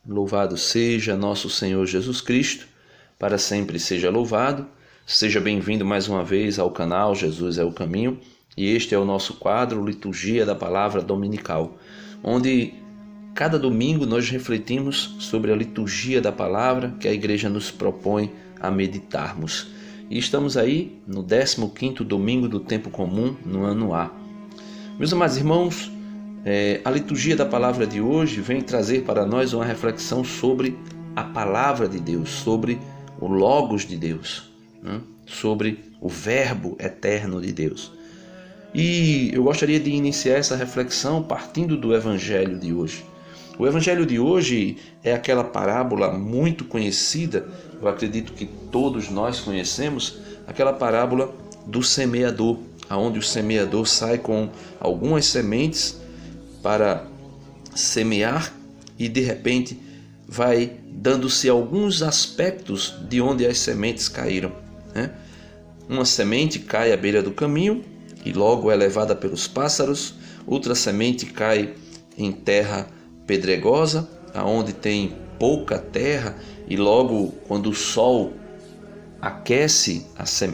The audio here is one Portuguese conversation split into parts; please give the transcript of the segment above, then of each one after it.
Louvado seja nosso Senhor Jesus Cristo, para sempre seja louvado. Seja bem-vindo mais uma vez ao canal Jesus é o Caminho, e este é o nosso quadro Liturgia da Palavra Dominical, onde cada domingo nós refletimos sobre a liturgia da palavra que a igreja nos propõe a meditarmos. E estamos aí no 15º domingo do tempo comum, no ano A. Meus amados irmãos, a liturgia da palavra de hoje vem trazer para nós uma reflexão sobre a palavra de Deus, sobre o Logos de Deus, sobre o Verbo eterno de Deus. E eu gostaria de iniciar essa reflexão partindo do Evangelho de hoje. O Evangelho de hoje é aquela parábola muito conhecida, eu acredito que todos nós conhecemos, aquela parábola do semeador, onde o semeador sai com algumas sementes para semear e de repente vai dando-se alguns aspectos de onde as sementes caíram. Uma semente cai à beira do caminho e logo é levada pelos pássaros, outra semente cai em terra pedregosa, aonde tem pouca terra e logo quando o sol aquece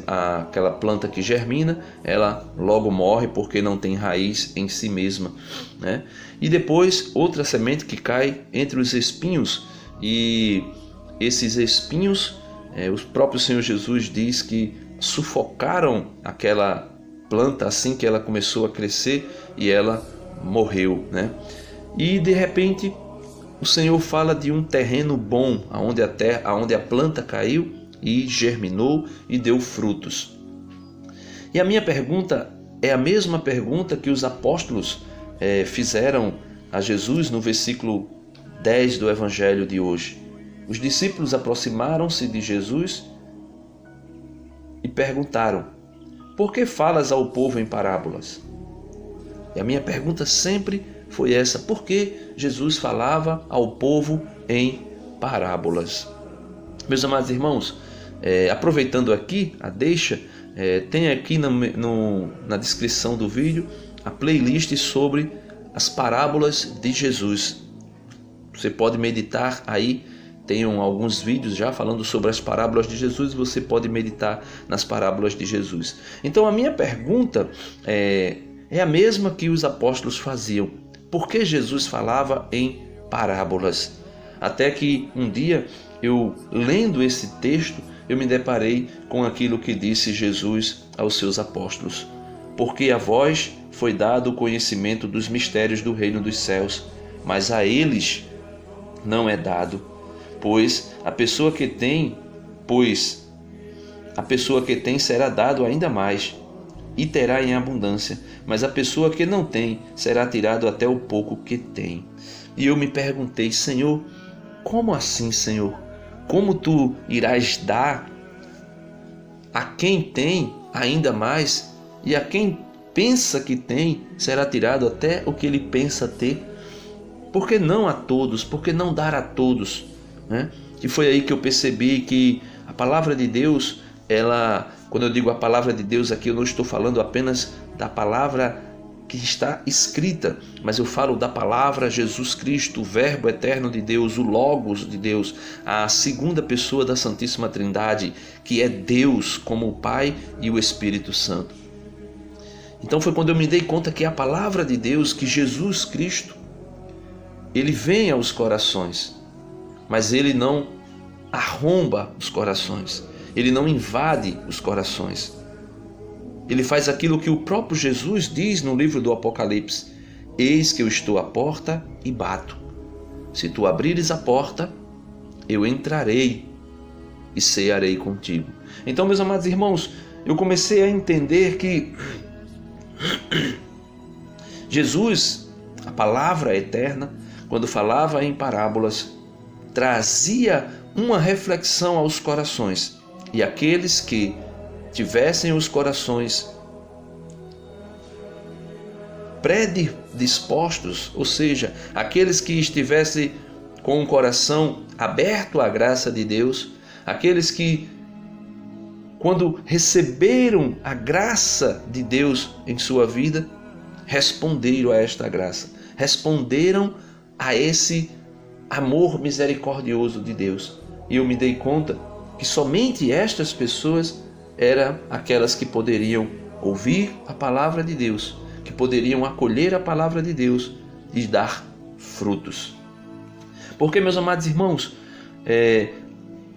aquela planta que germina, ela logo morre porque não tem raiz em si mesma, E depois outra semente que cai entre os espinhos, e esses espinhos, o próprio Senhor Jesus diz que sufocaram aquela planta assim que ela começou a crescer e ela morreu, E de repente o Senhor fala de um terreno bom, aonde a planta caiu e germinou e deu frutos. E a minha pergunta é a mesma pergunta que os apóstolos fizeram a Jesus no versículo 10 do Evangelho de hoje. Os discípulos aproximaram-se de Jesus e perguntaram: por que falas ao povo em parábolas? E a minha pergunta sempre foi essa: por que Jesus falava ao povo em parábolas? Meus amados irmãos, aproveitando aqui a deixa, tem aqui na descrição do vídeo a playlist sobre as parábolas de Jesus. Você pode meditar aí, tem alguns vídeos já falando sobre as parábolas de Jesus, e você pode meditar nas parábolas de Jesus. Então a minha pergunta é a mesma que os apóstolos faziam: por que Jesus falava em parábolas? Até que um dia, eu lendo esse texto, eu me deparei com aquilo que disse Jesus aos seus apóstolos: porque a vós foi dado o conhecimento dos mistérios do reino dos céus, mas a eles não é dado. Pois a pessoa que tem será dado ainda mais, e terá em abundância, mas a pessoa que não tem será tirado até o pouco que tem. E eu me perguntei: Senhor, como assim, Senhor? Como tu irás dar a quem tem ainda mais, e a quem pensa que tem será tirado até o que ele pensa ter? Por que não a todos? Por que não dar a todos? E foi aí que eu percebi que a palavra de Deus, quando eu digo a palavra de Deus aqui, eu não estou falando apenas da palavra que está escrita, mas eu falo da palavra Jesus Cristo, o Verbo eterno de Deus, o Logos de Deus, a segunda pessoa da Santíssima Trindade, que é Deus como o Pai e o Espírito Santo. Então foi quando eu me dei conta que a palavra de Deus, que Jesus Cristo, ele vem aos corações, mas ele não arromba os corações, ele não invade os corações. Ele faz aquilo que o próprio Jesus diz no livro do Apocalipse: eis que eu estou à porta e bato. Se tu abrires a porta, eu entrarei e cearei contigo. Então, meus amados irmãos, eu comecei a entender que Jesus, a palavra eterna, quando falava em parábolas, trazia uma reflexão aos corações, e aqueles que tivessem os corações predispostos, ou seja, aqueles que estivessem com o coração aberto à graça de Deus, aqueles que, quando receberam a graça de Deus em sua vida, responderam a esta graça, responderam a esse amor misericordioso de Deus. E eu me dei conta que somente estas pessoas eram aquelas que poderiam ouvir a palavra de Deus, que poderiam acolher a palavra de Deus e dar frutos. Porque, meus amados irmãos,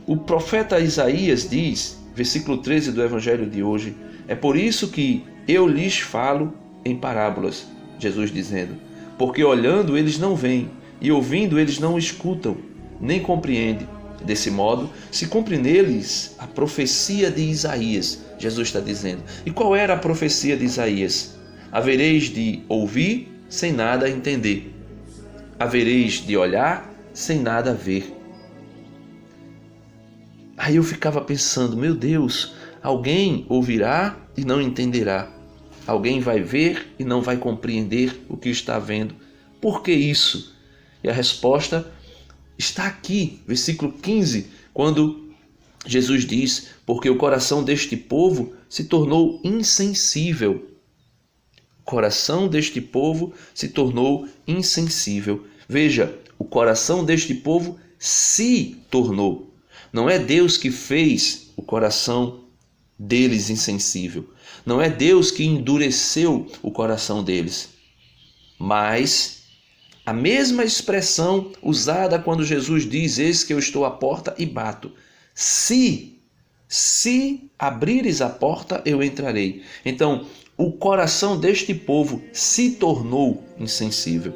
o profeta Isaías diz, versículo 13 do Evangelho de hoje, é por isso que eu lhes falo em parábolas, Jesus dizendo, porque olhando eles não veem, e ouvindo eles não escutam, nem compreendem. Desse modo, se cumpre neles a profecia de Isaías, Jesus está dizendo. E qual era a profecia de Isaías? Havereis de ouvir sem nada entender. Havereis de olhar sem nada ver. Aí eu ficava pensando, meu Deus, alguém ouvirá e não entenderá. Alguém vai ver e não vai compreender o que está vendo. Por que isso? E a resposta está aqui, versículo 15, quando Jesus diz, porque o coração deste povo se tornou insensível. O coração deste povo se tornou insensível. Veja, o coração deste povo se tornou. Não é Deus que fez o coração deles insensível. Não é Deus que endureceu o coração deles. Mas a mesma expressão usada quando Jesus diz, eis que eu estou à porta e bato. Se abrires a porta, eu entrarei. Então, o coração deste povo se tornou insensível.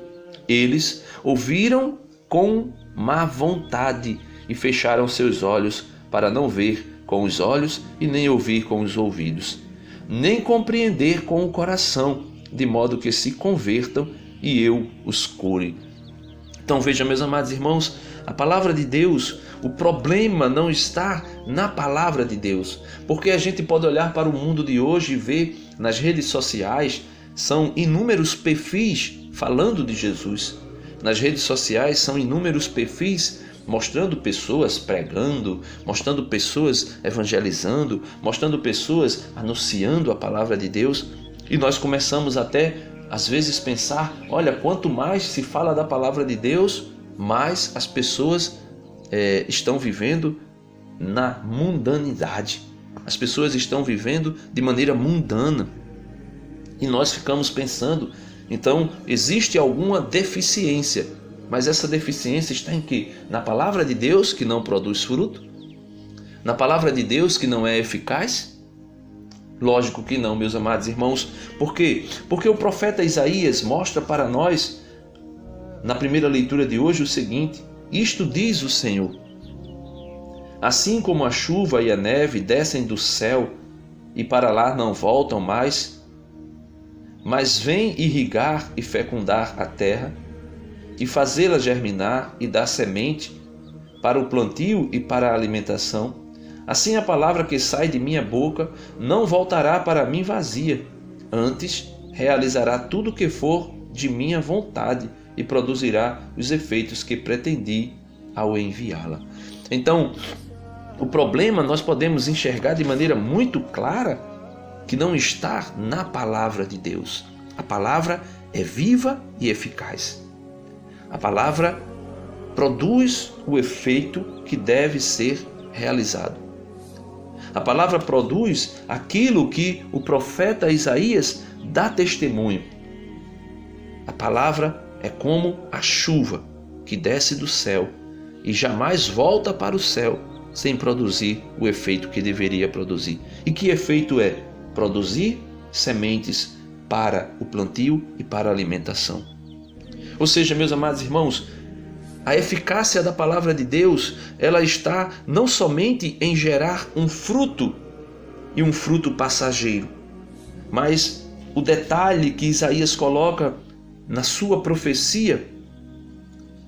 Eles ouviram com má vontade e fecharam seus olhos para não ver com os olhos e nem ouvir com os ouvidos, nem compreender com o coração, de modo que se convertam e eu os cure. Então veja, meus amados irmãos, a palavra de Deus, o problema não está na palavra de Deus, porque a gente pode olhar para o mundo de hoje e ver nas redes sociais, são inúmeros perfis falando de Jesus. Nas redes sociais são inúmeros perfis mostrando pessoas pregando, mostrando pessoas evangelizando, mostrando pessoas anunciando a palavra de Deus. E nós começamos até, às vezes, pensar, olha, quanto mais se fala da palavra de Deus, mais as pessoas estão vivendo na mundanidade. As pessoas estão vivendo de maneira mundana. E nós ficamos pensando, então, existe alguma deficiência. Mas essa deficiência está em quê? Na palavra de Deus que não produz fruto? Na palavra de Deus que não é eficaz? Lógico que não, meus amados irmãos. Por quê? Porque o profeta Isaías mostra para nós, na primeira leitura de hoje, o seguinte: isto diz o Senhor. Assim como a chuva e a neve descem do céu e para lá não voltam mais, mas vêm irrigar e fecundar a terra, e fazê-la germinar e dar semente para o plantio e para a alimentação, assim a palavra que sai de minha boca não voltará para mim vazia, antes realizará tudo o que for de minha vontade e produzirá os efeitos que pretendi ao enviá-la. Então, o problema nós podemos enxergar de maneira muito clara que não está na palavra de Deus. A palavra é viva e eficaz. A palavra produz o efeito que deve ser realizado. A palavra produz aquilo que o profeta Isaías dá testemunho. A palavra é como a chuva que desce do céu e jamais volta para o céu sem produzir o efeito que deveria produzir. E que efeito é? Produzir sementes para o plantio e para a alimentação. Ou seja, meus amados irmãos, a eficácia da palavra de Deus, ela está não somente em gerar um fruto e um fruto passageiro, mas o detalhe que Isaías coloca na sua profecia,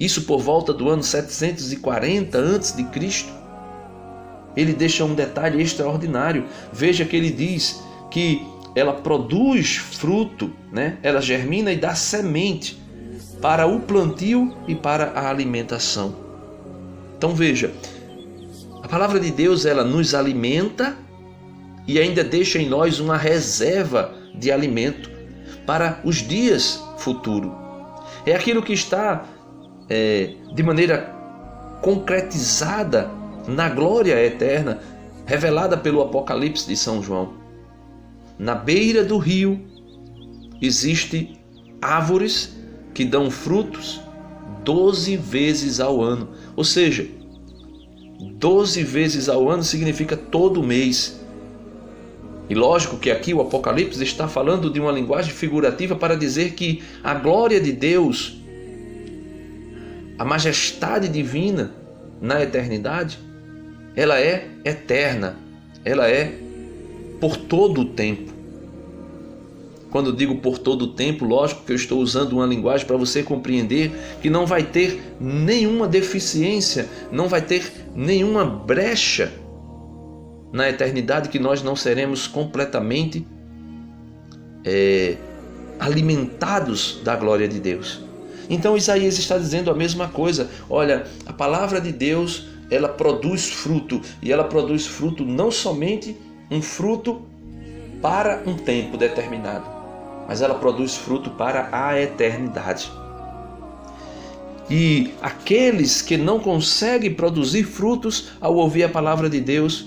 isso por volta do ano 740 a.C., ele deixa um detalhe extraordinário. Veja que ele diz que ela produz fruto, né? Ela germina e dá semente para o plantio e para a alimentação. Então veja, a palavra de Deus, ela nos alimenta e ainda deixa em nós uma reserva de alimento para os dias futuros. É aquilo que está de maneira concretizada na glória eterna, revelada pelo Apocalipse de São João. Na beira do rio existem árvores que dão frutos 12 vezes ao ano. Ou seja, 12 vezes ao ano significa todo mês. E lógico que aqui o Apocalipse está falando de uma linguagem figurativa para dizer que a glória de Deus, a majestade divina na eternidade, ela é eterna, ela é por todo o tempo. Quando eu digo por todo o tempo, lógico que eu estou usando uma linguagem para você compreender que não vai ter nenhuma deficiência, não vai ter nenhuma brecha na eternidade, que nós não seremos completamente alimentados da glória de Deus. Então Isaías está dizendo a mesma coisa. Olha, a palavra de Deus, ela produz fruto, e ela produz fruto não somente um fruto para um tempo determinado, mas ela produz fruto para a eternidade. E aqueles que não conseguem produzir frutos ao ouvir a palavra de Deus,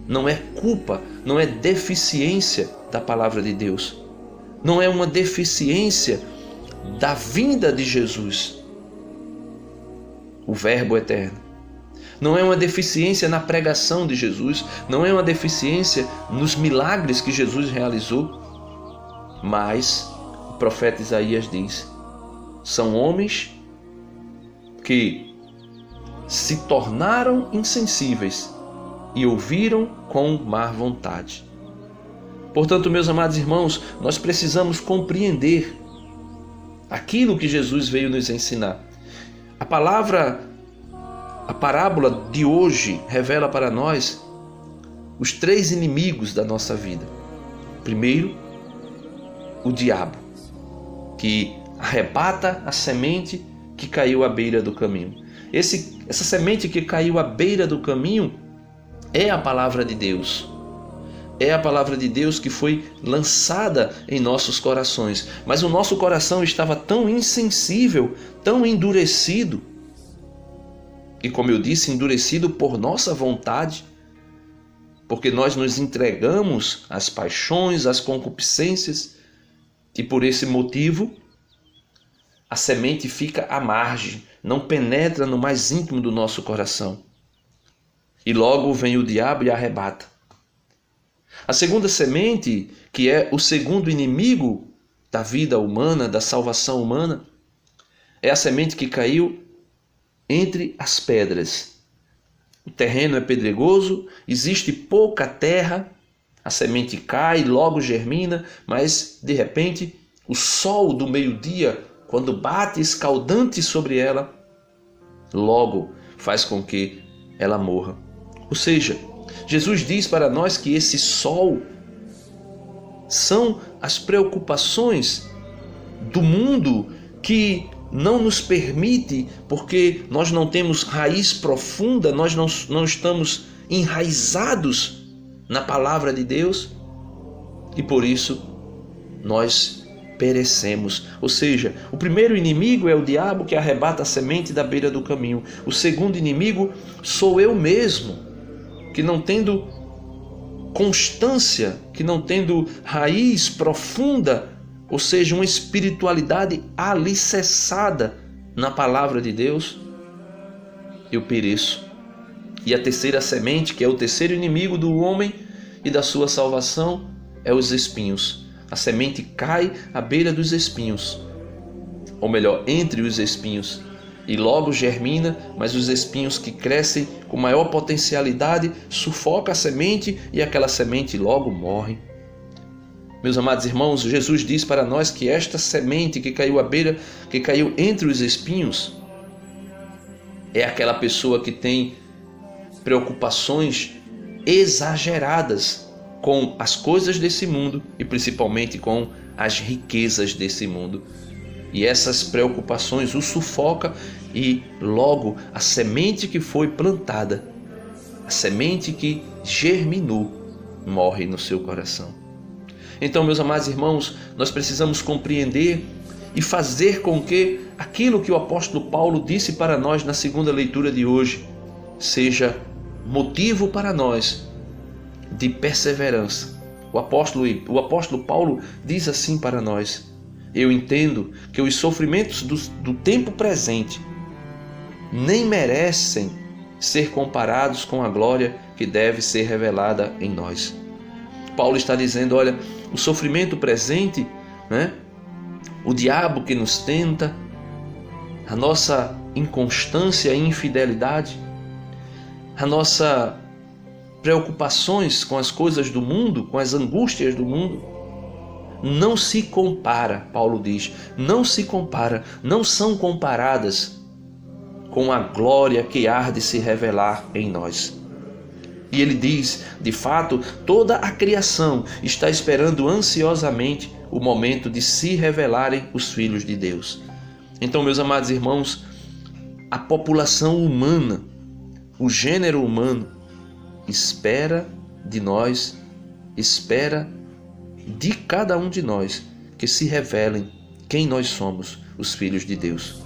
não é culpa, não é deficiência da palavra de Deus, não é uma deficiência da vinda de Jesus, o Verbo eterno. Não é uma deficiência na pregação de Jesus, não é uma deficiência nos milagres que Jesus realizou, mas o profeta Isaías diz: são homens que se tornaram insensíveis e ouviram com má vontade. Portanto, meus amados irmãos, nós precisamos compreender aquilo que Jesus veio nos ensinar. A parábola de hoje revela para nós os 3 inimigos da nossa vida. Primeiro, o diabo, que arrebata a semente que caiu à beira do caminho. Essa semente que caiu à beira do caminho é a palavra de Deus. É a palavra de Deus que foi lançada em nossos corações. Mas o nosso coração estava tão insensível, tão endurecido. E como eu disse, endurecido por nossa vontade, porque nós nos entregamos às paixões, às concupiscências, e por esse motivo a semente fica à margem, não penetra no mais íntimo do nosso coração. E logo vem o diabo e arrebata. A segunda semente, que é o segundo inimigo da vida humana, da salvação humana, é a semente que caiu entre as pedras. O terreno é pedregoso, existe pouca terra, a semente cai, logo germina, mas de repente o sol do meio-dia, quando bate escaldante sobre ela, logo faz com que ela morra. Ou seja, Jesus diz para nós que esse sol são as preocupações do mundo que não nos permite, porque nós não temos raiz profunda, nós não estamos enraizados na palavra de Deus, e por isso nós perecemos. Ou seja, o primeiro inimigo é o diabo, que arrebata a semente da beira do caminho. O segundo inimigo sou eu mesmo, que não tendo constância, que não tendo raiz profunda, ou seja, uma espiritualidade alicerçada na palavra de Deus, eu pereço. E a terceira semente, que é o terceiro inimigo do homem e da sua salvação, é os espinhos. A semente cai à beira dos espinhos, ou melhor, entre os espinhos, e logo germina, mas os espinhos que crescem com maior potencialidade sufocam a semente e aquela semente logo morre. Meus amados irmãos, Jesus diz para nós que esta semente que caiu à beira, que caiu entre os espinhos, é aquela pessoa que tem preocupações exageradas com as coisas desse mundo e principalmente com as riquezas desse mundo. E essas preocupações o sufoca e logo a semente que foi plantada, a semente que germinou, morre no seu coração. Então, meus amados irmãos, nós precisamos compreender e fazer com que aquilo que o apóstolo Paulo disse para nós na segunda leitura de hoje seja motivo para nós de perseverança. O apóstolo Paulo diz assim para nós: eu entendo que os sofrimentos do tempo presente nem merecem ser comparados com a glória que deve ser revelada em nós. Paulo está dizendo, olha, o sofrimento presente, o diabo que nos tenta, a nossa inconstância e infidelidade, a nossa preocupações com as coisas do mundo, com as angústias do mundo, não se compara, Paulo diz, não se compara, não são comparadas com a glória que há de se revelar em nós. E ele diz, de fato, toda a criação está esperando ansiosamente o momento de se revelarem os filhos de Deus. Então, meus amados irmãos, a população humana, o gênero humano, espera de nós, espera de cada um de nós que se revelem quem nós somos, os filhos de Deus.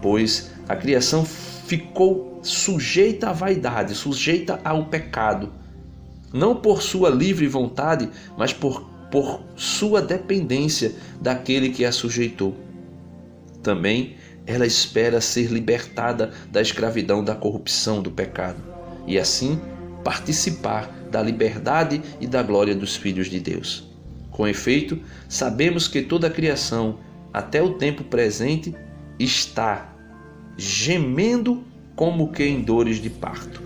Pois a criação ficou sujeita à vaidade, sujeita ao pecado, não por sua livre vontade, mas por sua dependência daquele que a sujeitou. Também ela espera ser libertada da escravidão, da corrupção, do pecado, e assim participar da liberdade e da glória dos filhos de Deus. Com efeito, sabemos que toda a criação, até o tempo presente, está gemendo como que em dores de parto.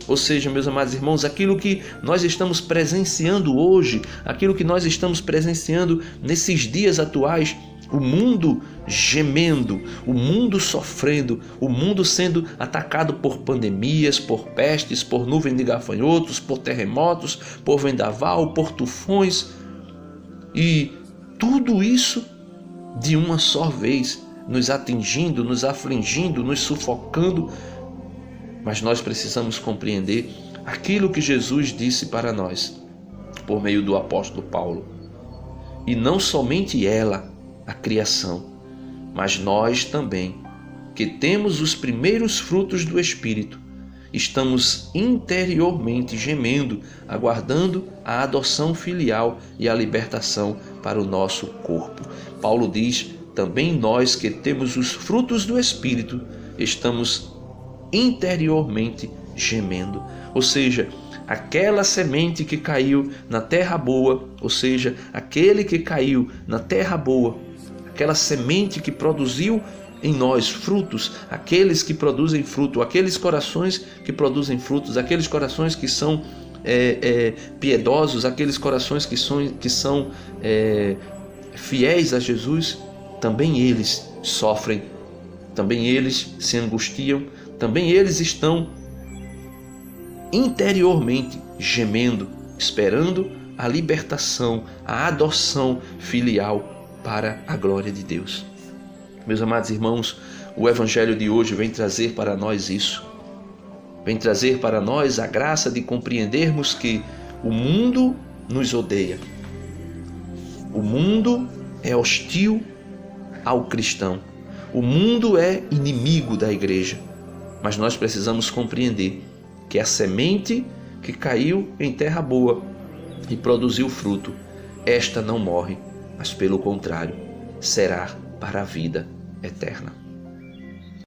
Ou seja, meus amados irmãos, aquilo que nós estamos presenciando hoje, aquilo que nós estamos presenciando nesses dias atuais, o mundo gemendo, o mundo sofrendo, o mundo sendo atacado por pandemias, por pestes, por nuvem de gafanhotos, por terremotos, por vendaval, por tufões, e tudo isso de uma só vez, nos atingindo, nos afligindo, nos sufocando. Mas nós precisamos compreender aquilo que Jesus disse para nós, por meio do apóstolo Paulo. E não somente ela, a criação, mas nós também, que temos os primeiros frutos do Espírito, estamos interiormente gemendo, aguardando a adoção filial e a libertação para o nosso corpo. Paulo diz, também nós que temos os frutos do Espírito, estamos interiormente gemendo. Ou seja, aquela semente que caiu na terra boa, ou seja, aquele que caiu na terra boa, aquela semente que produziu em nós frutos, aqueles que produzem fruto, aqueles corações que produzem frutos, aqueles corações que são piedosos, aqueles corações que são fiéis a Jesus, também eles sofrem, também eles se angustiam, também eles estão interiormente gemendo, esperando a libertação, a adoção filial para a glória de Deus. Meus amados irmãos, o Evangelho de hoje vem trazer para nós isso. Vem trazer para nós a graça de compreendermos que o mundo nos odeia. O mundo é hostil ao cristão. O mundo é inimigo da igreja. Mas nós precisamos compreender que a semente que caiu em terra boa e produziu fruto, esta não morre, mas pelo contrário, será para a vida eterna.